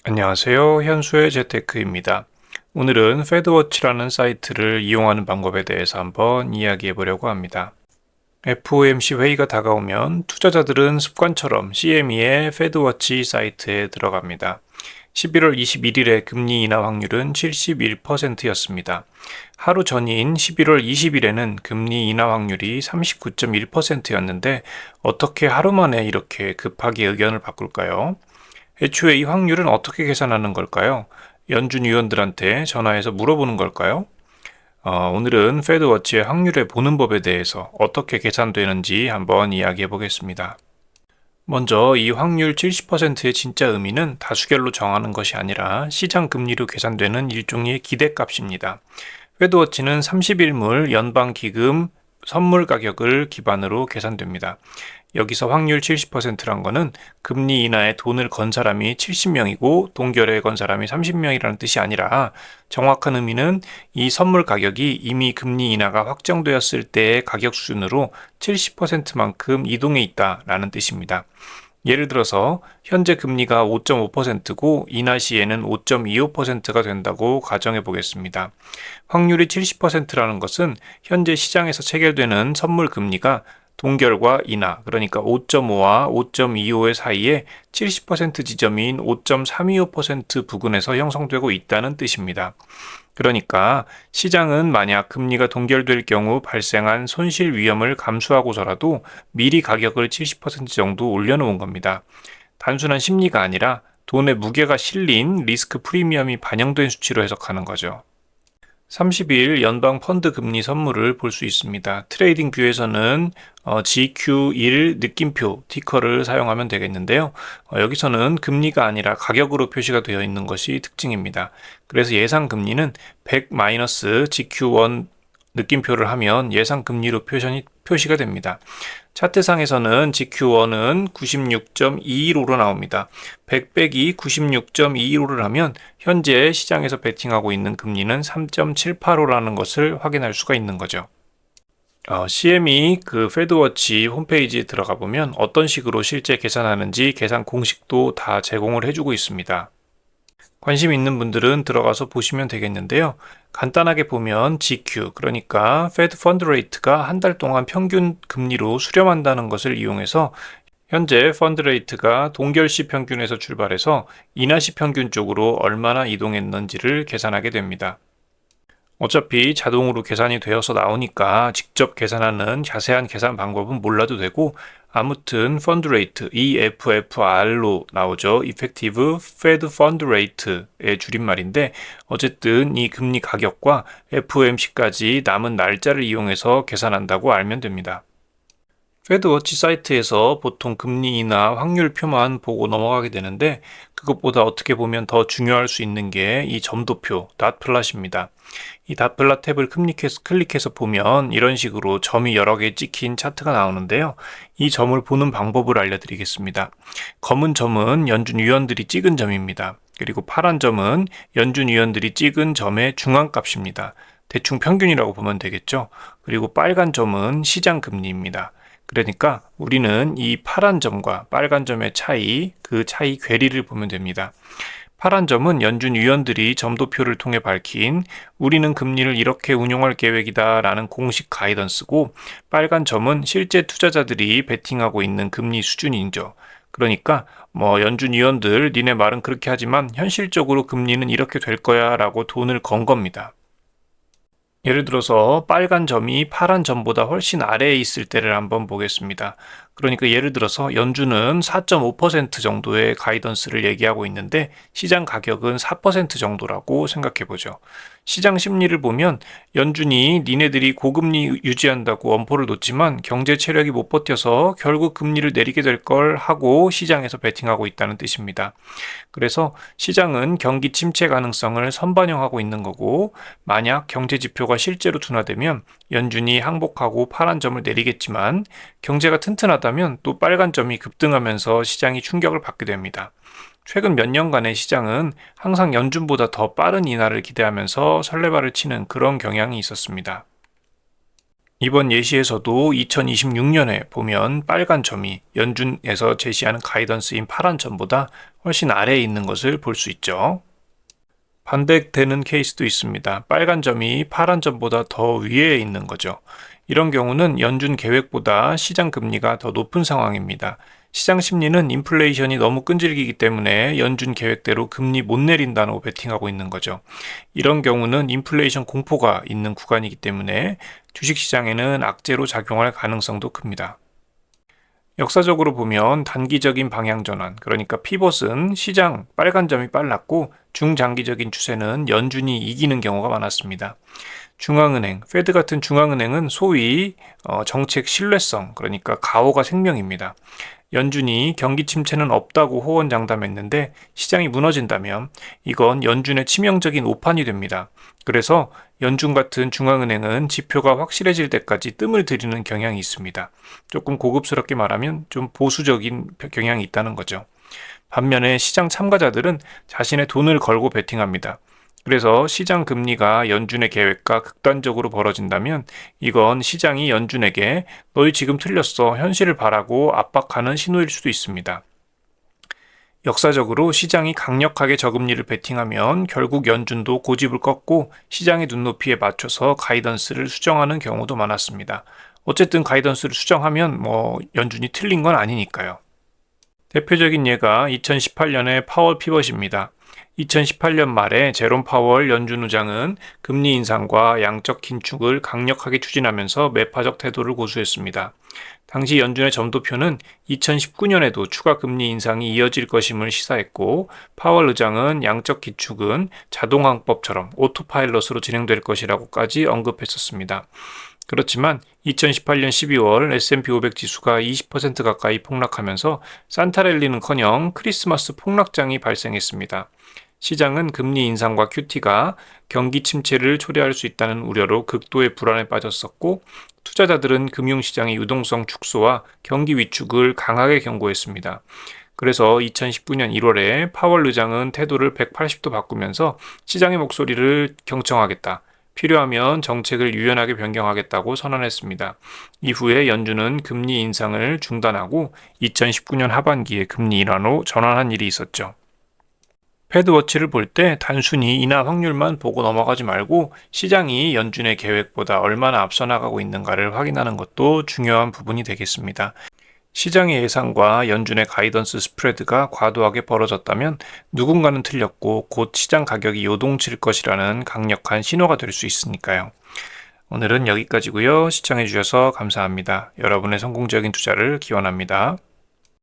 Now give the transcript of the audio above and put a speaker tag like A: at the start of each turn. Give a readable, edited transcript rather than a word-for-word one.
A: 안녕하세요. 현수의 재테크입니다. 오늘은 페드워치라는 사이트를 이용하는 방법에 대해서 한번 이야기해 보려고 합니다. FOMC 회의가 다가오면 투자자들은 습관처럼 CME의 페드워치 사이트에 들어갑니다. 11월 21일에 금리 인하 확률은 71%였습니다. 하루 전인 11월 20일에는 금리 인하 확률이 39.1%였는데 어떻게 하루 만에 이렇게 급하게 의견을 바꿀까요? 애초에 이 확률은 어떻게 계산하는 걸까요? 연준 위원들한테 전화해서 물어보는 걸까요? 오늘은 페드워치의 확률에 보는 법에 대해서 어떻게 계산되는지 한번 이야기해 보겠습니다. 먼저 이 확률 70%의 진짜 의미는 다수결로 정하는 것이 아니라 시장 금리로 계산되는 일종의 기대값입니다. 페드워치는 30일물 연방기금 선물 가격을 기반으로 계산됩니다. 여기서 확률 70%란 거는 금리 인하에 돈을 건 사람이 70명이고 동결에 건 사람이 30명이라는 뜻이 아니라 정확한 의미는 이 선물 가격이 이미 금리 인하가 확정되었을 때의 가격 수준으로 70%만큼 이동해 있다라는 뜻입니다. 예를 들어서 현재 금리가 5.5%고 인하 시에는 5.25%가 된다고 가정해 보겠습니다. 확률이 70%라는 것은 현재 시장에서 체결되는 선물 금리가 동결과 인하, 그러니까 5.5와 5.25의 사이에 70% 지점인 5.325% 부근에서 형성되고 있다는 뜻입니다. 그러니까 시장은 만약 금리가 동결될 경우 발생한 손실 위험을 감수하고서라도 미리 가격을 70% 정도 올려놓은 겁니다. 단순한 심리가 아니라 돈의 무게가 실린 리스크 프리미엄이 반영된 수치로 해석하는 거죠. 30일 연방 펀드 금리 선물을 볼 수 있습니다. 트레이딩 뷰에서는 GQ1 느낌표 티커를 사용하면 되겠는데요. 여기서는 금리가 아니라 가격으로 표시가 되어 있는 것이 특징입니다. 그래서 예상 금리는 100-GQ1 느낌표를 하면 예상 금리로 표시가 됩니다. 차트상에서는 GQ1은 96.215로 나옵니다. 100 빼기 96.215를 하면 현재 시장에서 베팅하고 있는 금리는 3.785라는 것을 확인할 수가 있는 거죠. CME 그 페드워치 홈페이지에 들어가 보면 어떤 식으로 실제 계산하는지 계산 공식도 다 제공을 해주고 있습니다. 관심 있는 분들은 들어가서 보시면 되겠는데요. 간단하게 보면 GQ, 그러니까 Fed Fund Rate가 한 달 동안 평균 금리로 수렴한다는 것을 이용해서 현재 펀드 레이트가 동결시 평균에서 출발해서 인하시 평균 쪽으로 얼마나 이동했는지를 계산하게 됩니다. 어차피 자동으로 계산이 되어서 나오니까 직접 계산하는 자세한 계산 방법은 몰라도 되고 아무튼 펀드 레이트 EFFR로 나오죠. Effective Fed Fund Rate의 줄임말인데 어쨌든 이 금리 가격과 FOMC까지 남은 날짜를 이용해서 계산한다고 알면 됩니다. 페드워치 사이트에서 보통 금리 인하 확률표만 보고 넘어가게 되는데 그것보다 어떻게 보면 더 중요할 수 있는 게 이 점도표, 닷플랫입니다. 이 닷플랫 탭을 클릭해서 보면 이런 식으로 점이 여러 개 찍힌 차트가 나오는데요. 이 점을 보는 방법을 알려드리겠습니다. 검은 점은 연준 위원들이 찍은 점입니다. 그리고 파란 점은 연준 위원들이 찍은 점의 중앙값입니다. 대충 평균이라고 보면 되겠죠. 그리고 빨간 점은 시장 금리입니다. 그러니까 우리는 이 파란 점과 빨간 점의 차이, 그 차이 괴리를 보면 됩니다. 파란 점은 연준 위원들이 점도표를 통해 밝힌 우리는 금리를 이렇게 운용할 계획이다 라는 공식 가이던스고 빨간 점은 실제 투자자들이 베팅하고 있는 금리 수준이죠. 그러니까 연준 위원들 니네 말은 그렇게 하지만 현실적으로 금리는 이렇게 될 거야 라고 돈을 건 겁니다. 예를 들어서 빨간 점이 파란 점보다 훨씬 아래에 있을 때를 한번 보겠습니다. 그러니까 예를 들어서 연준은 4.5% 정도의 가이던스를 얘기하고 있는데 시장 가격은 4% 정도라고 생각해 보죠. 시장 심리를 보면 연준이 니네들이 고금리 유지한다고 엄포를 놓지만 경제 체력이 못 버텨서 결국 금리를 내리게 될 걸 하고 시장에서 베팅하고 있다는 뜻입니다. 그래서 시장은 경기 침체 가능성을 선반영하고 있는 거고 만약 경제 지표가 실제로 둔화되면 연준이 항복하고 파란 점을 내리겠지만 경제가 튼튼하다면 또 빨간 점이 급등하면서 시장이 충격을 받게 됩니다. 최근 몇 년간의 시장은 항상 연준보다 더 빠른 인하를 기대하면서 설레발을 치는 그런 경향이 있었습니다. 이번 예시에서도 2026년에 보면 빨간 점이 연준에서 제시하는 가이던스인 파란 점보다 훨씬 아래에 있는 것을 볼 수 있죠. 반대되는 케이스도 있습니다. 빨간 점이 파란 점보다 더 위에 있는 거죠. 이런 경우는 연준 계획보다 시장 금리가 더 높은 상황입니다. 시장 심리는 인플레이션이 너무 끈질기기 때문에 연준 계획대로 금리 못 내린다고 베팅하고 있는 거죠. 이런 경우는 인플레이션 공포가 있는 구간이기 때문에 주식시장에는 악재로 작용할 가능성도 큽니다. 역사적으로 보면 단기적인 방향 전환, 그러니까 피벗은 시장 빨간 점이 빨랐고 중장기적인 추세는 연준이 이기는 경우가 많았습니다. 중앙은행, 페드 같은 중앙은행은 소위 정책 신뢰성, 그러니까 가오가 생명입니다. 연준이 경기 침체는 없다고 호언장담했는데 시장이 무너진다면 이건 연준의 치명적인 오판이 됩니다. 그래서 연준 같은 중앙은행은 지표가 확실해질 때까지 뜸을 들이는 경향이 있습니다. 조금 고급스럽게 말하면 좀 보수적인 경향이 있다는 거죠. 반면에 시장 참가자들은 자신의 돈을 걸고 베팅합니다. 그래서 시장 금리가 연준의 계획과 극단적으로 벌어진다면 이건 시장이 연준에게 너희 지금 틀렸어, 현실을 바라고 압박하는 신호일 수도 있습니다. 역사적으로 시장이 강력하게 저금리를 베팅하면 결국 연준도 고집을 꺾고 시장의 눈높이에 맞춰서 가이던스를 수정하는 경우도 많았습니다. 어쨌든 가이던스를 수정하면 연준이 틀린 건 아니니까요. 대표적인 예가 2018년의 파월 피벗입니다. 2018년 말에 제롬 파월 연준 의장은 금리 인상과 양적 긴축을 강력하게 추진하면서 매파적 태도를 고수했습니다. 당시 연준의 점도표는 2019년에도 추가 금리 인상이 이어질 것임을 시사했고, 파월 의장은 양적 기축은 자동항법처럼 오토파일럿으로 진행될 것이라고까지 언급했었습니다. 그렇지만 2018년 12월 S&P 500 지수가 20% 가까이 폭락하면서 산타랠리는커녕 크리스마스 폭락장이 발생했습니다. 시장은 금리 인상과 QT가 경기 침체를 초래할 수 있다는 우려로 극도의 불안에 빠졌었고, 투자자들은 금융시장의 유동성 축소와 경기 위축을 강하게 경고했습니다. 그래서 2019년 1월에 파월 의장은 태도를 180도 바꾸면서 시장의 목소리를 경청하겠다, 필요하면 정책을 유연하게 변경하겠다고 선언했습니다. 이후에 연준은 금리 인상을 중단하고 2019년 하반기에 금리 인하로 전환한 일이 있었죠. 패드워치를 볼 때 단순히 인하 확률만 보고 넘어가지 말고 시장이 연준의 계획보다 얼마나 앞서 나가고 있는가를 확인하는 것도 중요한 부분이 되겠습니다. 시장의 예상과 연준의 가이던스 스프레드가 과도하게 벌어졌다면 누군가는 틀렸고 곧 시장 가격이 요동칠 것이라는 강력한 신호가 될 수 있으니까요. 오늘은 여기까지고요. 시청해 주셔서 감사합니다. 여러분의 성공적인 투자를 기원합니다.